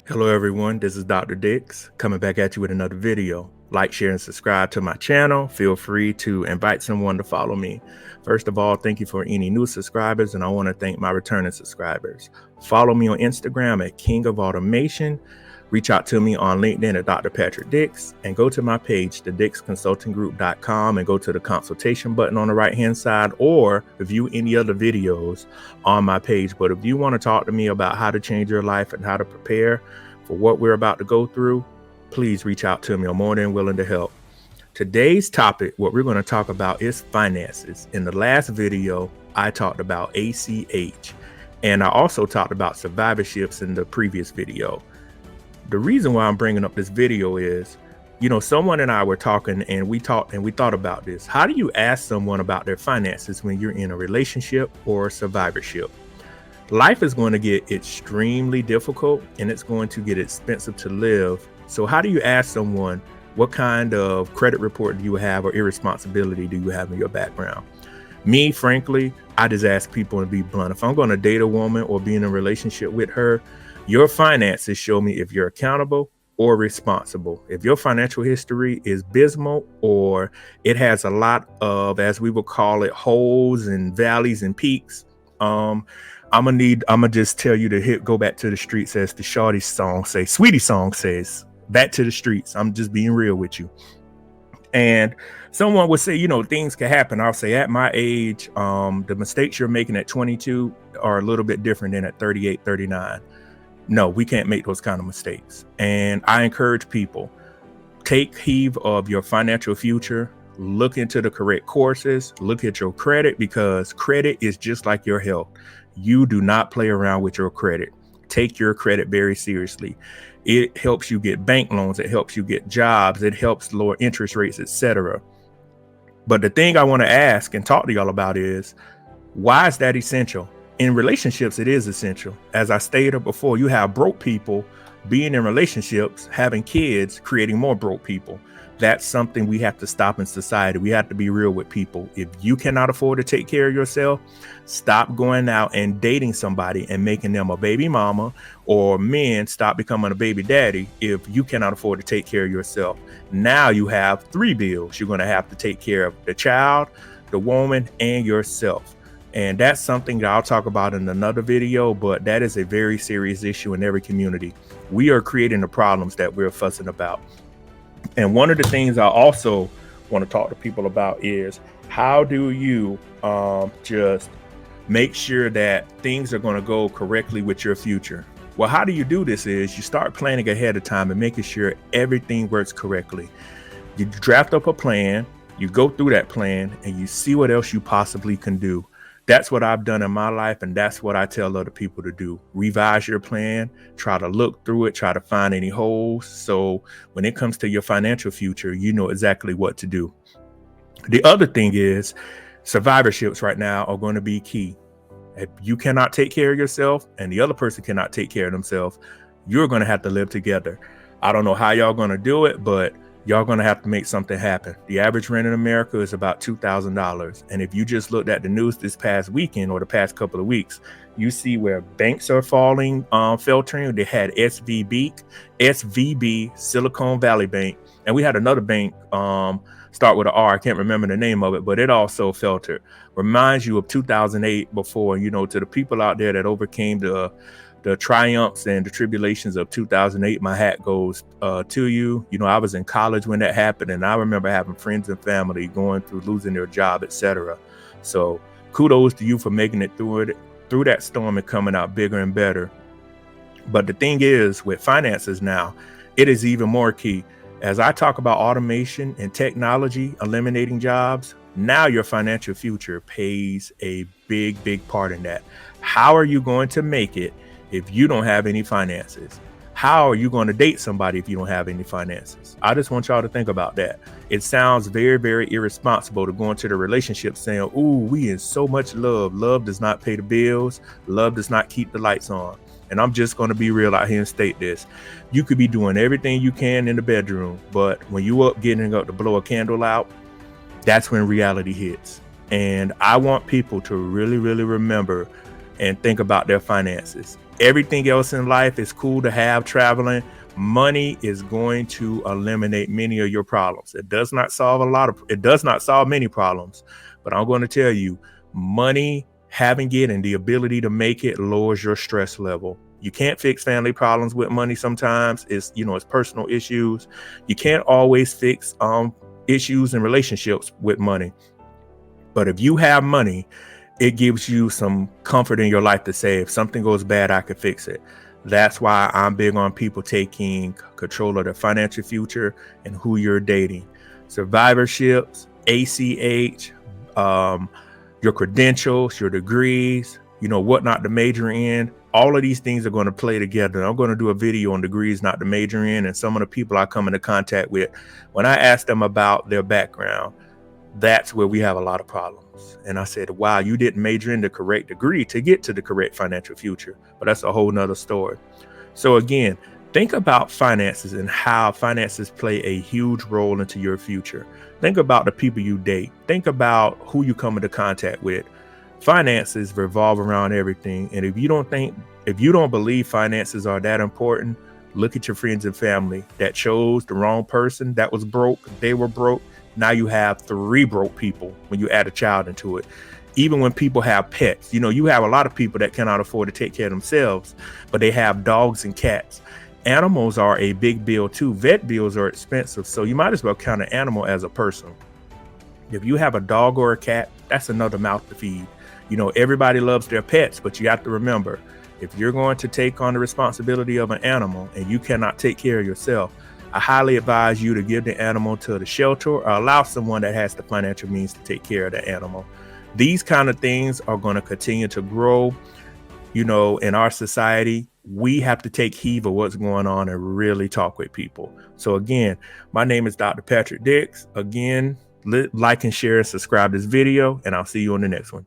Hello everyone, this is Dr. Dix coming back at you with another video. Like, share, and subscribe to my channel. Feel free to invite someone to follow me. First of all, thank you for any new subscribers, and I want to thank my returning subscribers. Follow me on Instagram at King of Automation. Reach out to me on LinkedIn at Dr. Patrick Dix, and go to my page, thedixconsultinggroup.com, and go to the consultation button on the right-hand side, or view any other videos on my page. But if you want to talk to me about how to change your life and how to prepare for what we're about to go through, please reach out to me. I'm more than willing to help. Today's topic, what we're going to talk about, is finances. In the last video, I talked about ACH, and I also talked about survivorships in the previous video. The reason why I'm bringing up this video is, someone and I were talking, and we thought about this. How do you ask someone about their finances when you're in a relationship or a survivorship? Life is going to get extremely difficult, and it's going to get expensive to live. So how do you ask someone, what kind of credit report do you have, or irresponsibility do you have in your background? Me, frankly, I just ask people, and be blunt. If I'm going to date a woman or be in a relationship with her, your finances show me if you're accountable or responsible. If your financial history is abysmal, or it has a lot of, as we would call it, holes and valleys and peaks, I'm gonna just tell you to go back to the streets, as the Shawty song says, Sweetie song says, back to the streets. I'm just being real with you. And someone would say, things can happen. I'll say, at my age, the mistakes you're making at 22 are a little bit different than at 38, 39. No, we can't make those kind of mistakes. And I encourage people, take heed of your financial future, look into the correct courses, look at your credit, because credit is just like your health. You do not play around with your credit. Take your credit very seriously. It helps you get bank loans. It helps you get jobs. It helps lower interest rates, etc. But the thing I want to ask and talk to y'all about is, why is that essential? In relationships, it is essential. As I stated before, you have broke people being in relationships, having kids, creating more broke people. That's something we have to stop in society. We have to be real with people. If you cannot afford to take care of yourself, stop going out and dating somebody and making them a baby mama, or men, stop becoming a baby daddy if you cannot afford to take care of yourself. Now you have 3 bills. You're going to have to take care of the child, the woman, and yourself. And that's something that I'll talk about in another video, but that is a very serious issue in every community. We are creating the problems that we're fussing about. And one of the things I also want to talk to people about is, how do you just make sure that things are going to go correctly with your future? Well, how do you do this is you start planning ahead of time and making sure everything works correctly. You draft up a plan, you go through that plan, and you see what else you possibly can do. That's what I've done in my life, and that's what I tell other people to do. Revise your plan, try to look through it, try to find any holes. So when it comes to your financial future, you know exactly what to do. The other thing is, survivorships right now are going to be key. If you cannot take care of yourself and the other person cannot take care of themselves, you're going to have to live together. I don't know how y'all going to do it, but y'all going to have to make something happen. The average rent in America is about $2,000. And if you just looked at the news this past weekend or the past couple of weeks, you see where banks are filtering. They had SVB, Silicon Valley Bank. And we had another bank start with an R. I can't remember the name of it, but it also filtered. Reminds you of 2008 before, to the people out there that overcame the triumphs and the tribulations of 2008, my hat goes to you. I was in college when that happened, and I remember having friends and family going through losing their job, etc. So kudos to you for making it through that storm and coming out bigger and better. But the thing is, with finances now, it is even more key. As I talk about automation and technology eliminating jobs, now your financial future plays a big, big part in that. How are you going to make it if you don't have any finances? How are you going to date somebody if you don't have any finances? I just want y'all to think about that. It sounds very, very irresponsible to go into the relationship saying, ooh, we in so much love. Love does not pay the bills. Love does not keep the lights on. And I'm just going to be real out here and state this. You could be doing everything you can in the bedroom, but when you up getting up to blow a candle out, that's when reality hits. And I want people to really, really remember and think about their finances. Everything else in life is cool to have traveling. Money is going to eliminate many of your problems. It does not solve many problems, but I'm going to tell you, money, having it and the ability to make it lowers your stress level. You can't fix family problems with money. Sometimes it's personal issues. You can't always fix issues in relationships with money. But if you have money, it gives you some comfort in your life to say, if something goes bad, I could fix it. That's why I'm big on people taking control of their financial future and who you're dating. Survivorships, ACH, your credentials, your degrees, what not to major in. All of these things are going to play together. I'm going to do a video on degrees not to major in, and some of the people I come into contact with, when I ask them about their background, that's where we have a lot of problems. And I said, wow, you didn't major in the correct degree to get to the correct financial future. But that's a whole nother story. So again, think about finances and how finances play a huge role into your future. Think about the people you date. Think about who you come into contact with. Finances revolve around everything. And if you don't believe finances are that important, look at your friends and family that chose the wrong person, that was broke. They were broke. Now you have 3 broke people when you add a child into it. Even when people have pets, you have a lot of people that cannot afford to take care of themselves, but they have dogs and cats. Animals are a big bill too. Vet bills are expensive, so you might as well count an animal as a person. If you have a dog or a cat, that's another mouth to feed. Everybody loves their pets, but you have to remember, if you're going to take on the responsibility of an animal and you cannot take care of yourself, I highly advise you to give the animal to the shelter or allow someone that has the financial means to take care of the animal. These kind of things are going to continue to grow, in our society. We have to take heed of what's going on and really talk with people. So again, my name is Dr. Patrick Dix. Again, like and share and subscribe this video, and I'll see you on the next one.